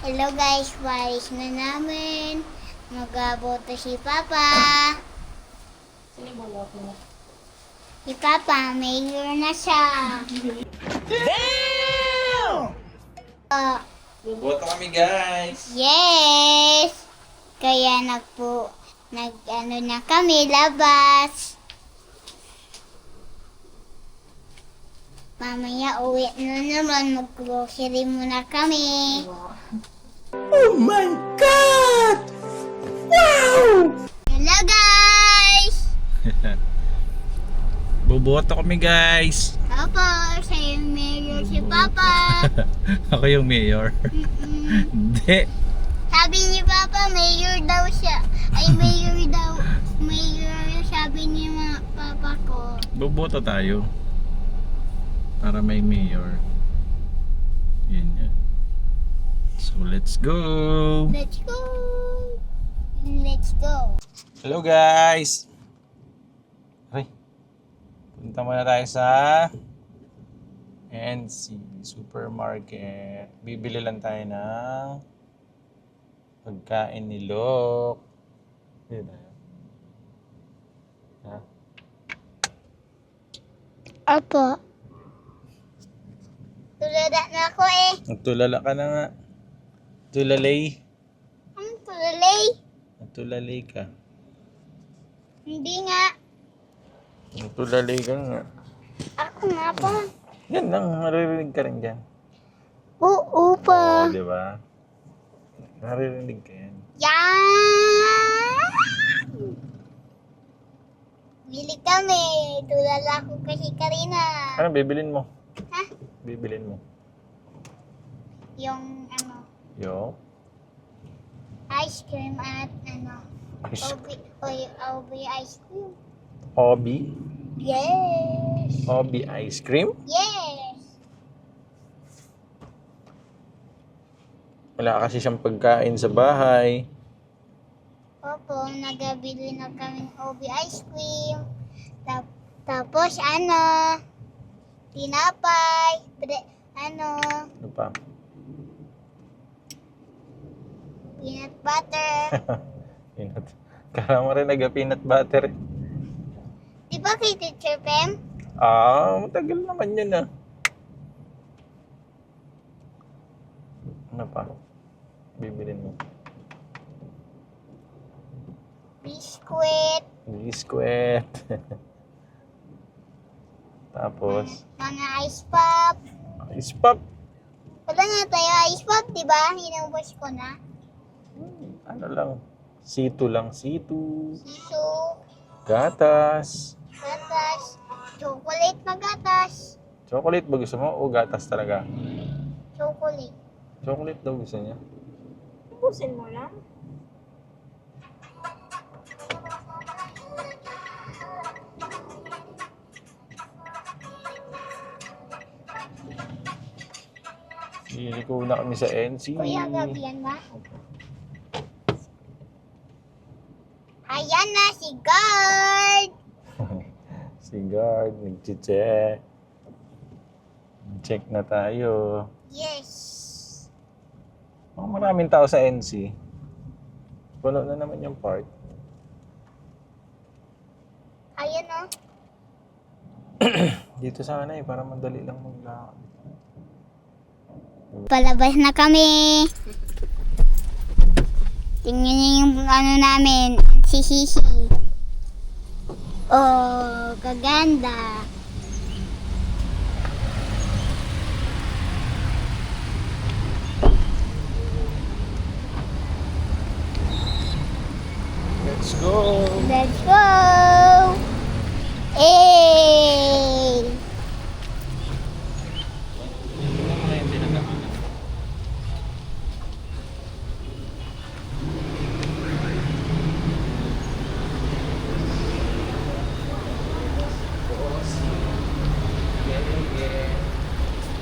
Hello guys, walis na namin. Magaboto si Papa. Sino boto mo? Si Papa, mayor na siya. Damn! Oh, Boboto kami, guys. yes! Kaya nag na kami labas. Mamaya uwi na naman, mag-grocery muna kami. Oh my God! Wow! Hello guys! Boboto kami, guys. Opo, siya yung mayor si Papa. Ako yung mayor. Mm-mm. Hindi. Sabi ni Papa, mayor daw siya. Ay, mayor daw. Mayor, sabi ni Papa ko. Boboto tayo. Para may mayor. Yun yan. So, let's go. Let's go! Let's go! Hello, guys. Ay. Punta muna tayo sa NC Supermarket. Bibili lang tayo ng pagkain ni Lok. Dito tayo. Ha? Opo. Tulada na ako eh. Nagtulala ka na nga. Tulalay. Ang tulalay. Nagtulalay ka. Hindi nga. Nagtulalay ka nga. Ako nga pa. Yan lang, maririnig ka rin dyan. Oo pa. Oo, di ba? Naririnig ka yan. Yan! Bili kami. Tulala ko kasi Karina. Ano bibilin mo? Ha? Bibilin mo. Yung ano, Yo. ice cream at ano, Obi ice cream. Obi? Yes! Obi ice cream? Yes! Wala kasi siyang pagkain sa bahay. Opo, nagabili na kami ng Obi ice cream. Tapos ano, tinapay, Ano pa? peanut butter. Peanut. Kala mo rin nag-peanut butter. Di ba kay Teacher Pem? Matagal naman yun ah. Ano pa? Bibilin mo. Biskuit, Biskwit. Tapos, mga ice pop. ice pop. Wala nga tayo ice pop, di ba? Inubos ko na. Ano lang. Situ lang. Situ. Siso, Gatas. gatas, chocolate na gatas. Chocolate ba gusto mo o gatas talaga? Chocolate. Chocolate daw gusto niya. Ubusin mo lang. Liliko na kami sa NC. Kuya, gabihan ba? Ayan na si guard. Si guard, nag-check. Check na tayo. Yes. Maraming tao sa NC. Puno na naman yung park. Ayan o. Dito sana eh, para madali lang maglakad. Palabas na kami. Tingnan niyo yung ano namin. Si Sisi. Oh, kaganda. Let's go! Let's go! Hey!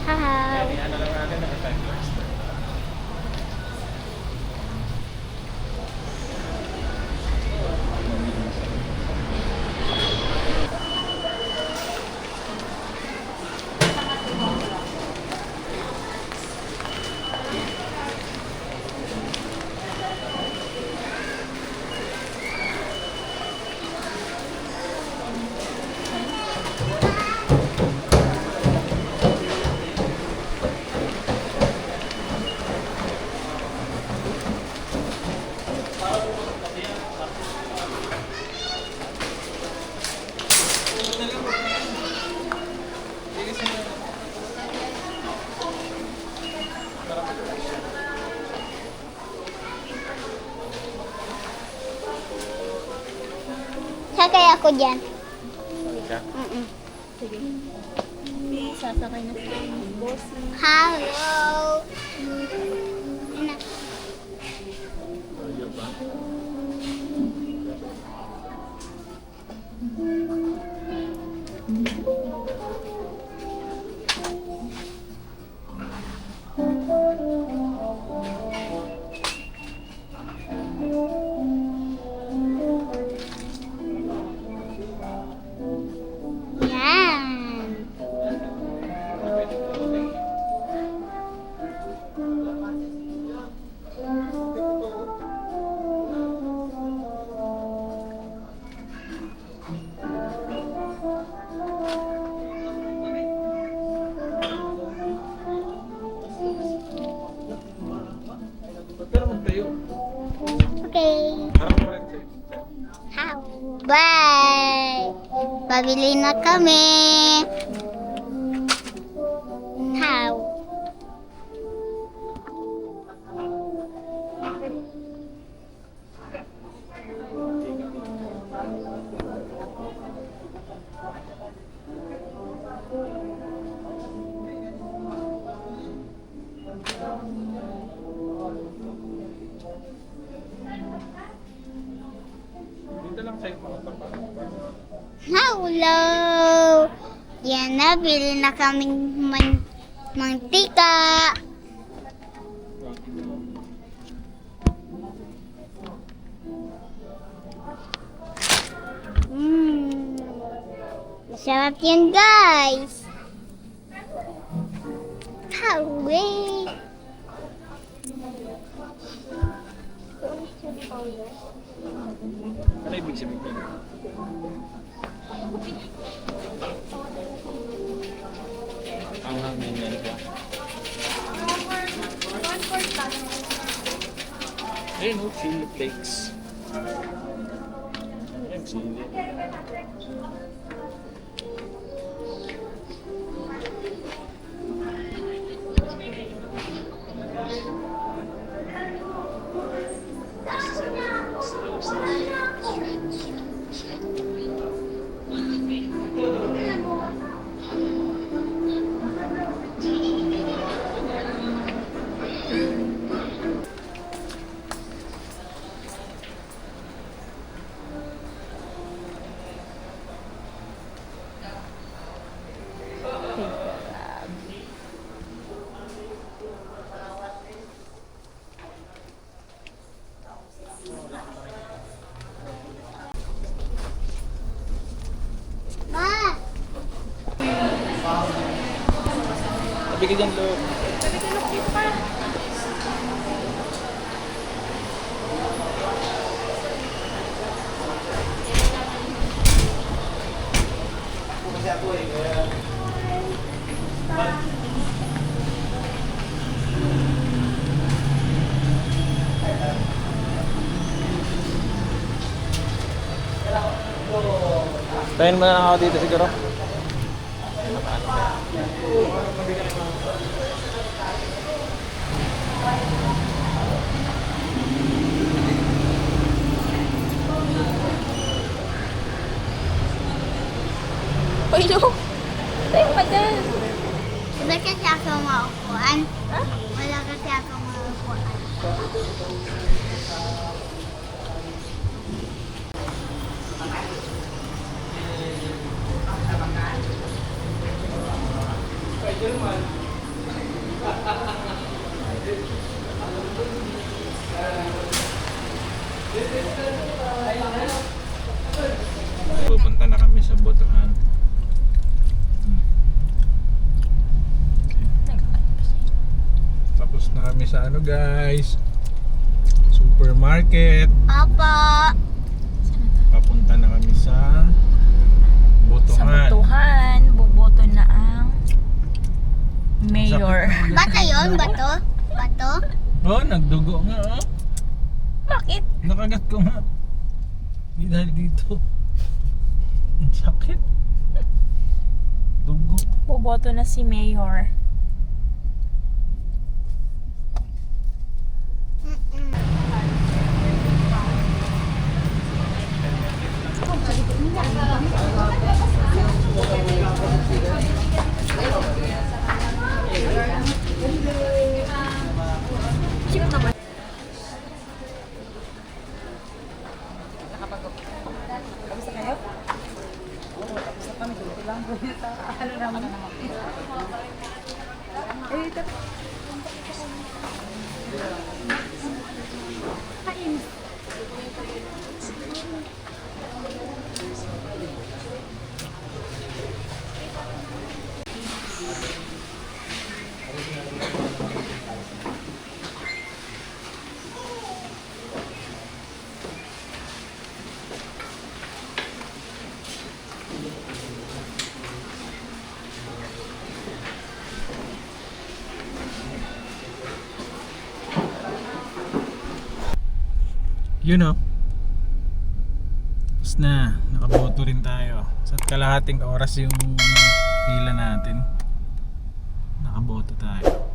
Haha. Ano lang natin, naka-time lapse na. kaya ako dyan. Ka? Mm-mm. Sige. Sasakay na si boss. Hello. Ano? Ayaw ba? Yan. Pero magtayo. Okay. Harap mo rin sa'yo. How? Bye! Pabili na kami. How? Dito lang sa'yo mga tapat. Hello! Yan na, bili na kaming mantika. Masarap yan, guys. Kawi. Ano ibig sabihin? Ang hangin yan ka. Ayun o, chili flakes. Ayun, chili. Ma! Tabi ka dyan, Lo. Tayin mo na lang ako dito siguro. Uy, no. Tayo pa dyan. Wala kasi ako maupuan. Ha? Wala kasi ako maupuan. Pupunta na kami sa Botohan. Tapos na kami sa ano guys, supermarket. Papa! Papunta na kami sa Sa Botohan. botohan, boboto na ang mayor. Bato yun? Bato? Bato? Oh, nagdugo nga oh. Bakit? Nakagat ko nga. Hindi dahil dito. Ang sakit. Dugo. Boboto na si mayor. Yun o. Tapos na, nakaboto rin tayo. Sa kalahating oras yung pila natin. Nakaboto tayo.